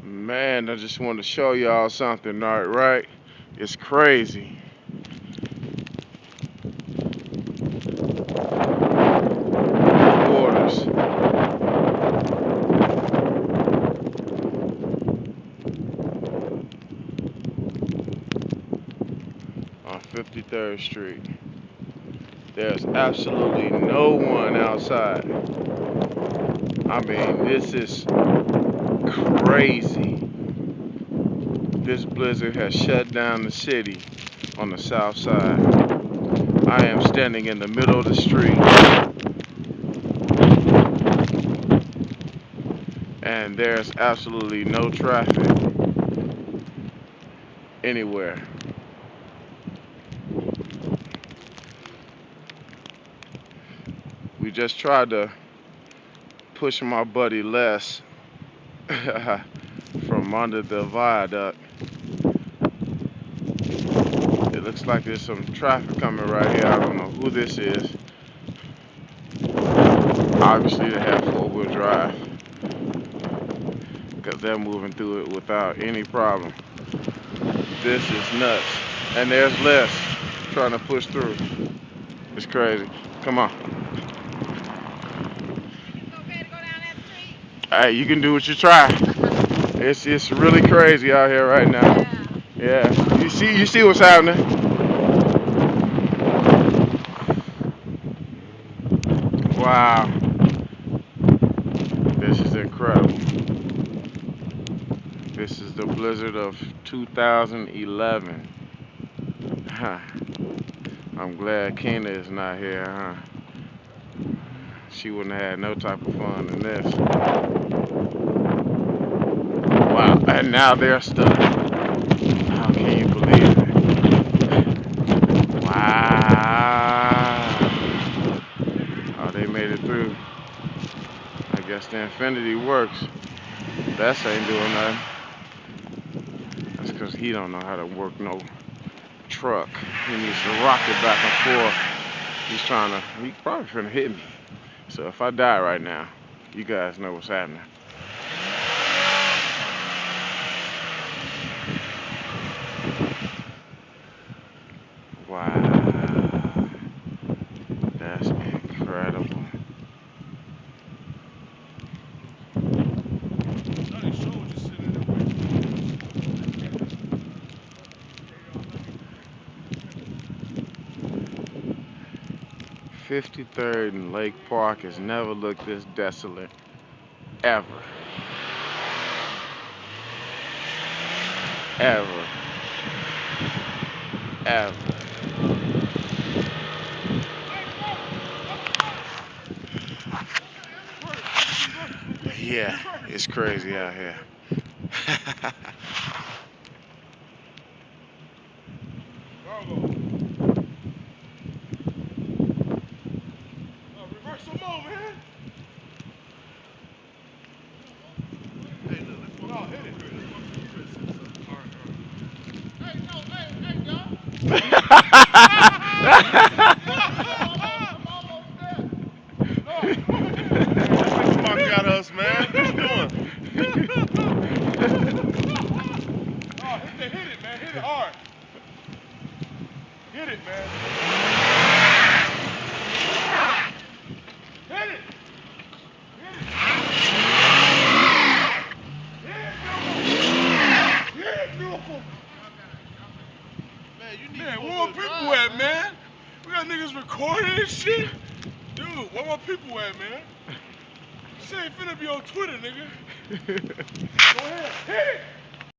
Man, I just want to show y'all something, right? It's crazy. Borders on 53rd Street. There's absolutely no one outside. I mean, this is crazy. This blizzard has shut down the city on the south side. I am standing in the middle of the street, and there's absolutely no traffic anywhere. We just tried to push my buddy Les from under the viaduct. It looks like there's some traffic coming right here. I don't know who this is. Obviously they have four-wheel drive because they're moving through it without any problem. This is nuts. And there's Les trying to push through. It's crazy. Come on. Hey, you can do what you try. It's really crazy out here right now. Yeah. You see what's happening. Wow. This is incredible. This is the blizzard of 2011. Huh. I'm glad Kena is not here, huh? She wouldn't have had no type of fun in this. Wow, and now they're stuck. How can you believe it? Wow. Oh, they made it through. I guess the infinity works. That's ain't doing nothing. That's because he don't know how to work no truck. He needs to rock it back and forth. He probably finna hit me. So if I die right now, you guys know what's happening. Wow. That's incredible. 53rd and Lake Park has never looked this desolate ever. Ever. Ever. Yeah, it's crazy out here. Reverse some more, man. Hey, look, let's walk. No, hit it. Let's walk to the crib, set this up. All right. Hey, no, hey, y'all. I'm almost there. No. Just make a monkey out of us, man. What you doing? Oh, hit it, man. Hit it hard. Hit it, man. Hit it. Hit it. Hit it, beautiful. Man, you need man, where my people at, man? We got niggas recording this shit? Dude, where my people at, man? This ain't finna be on Twitter, nigga. Go ahead. Hit it!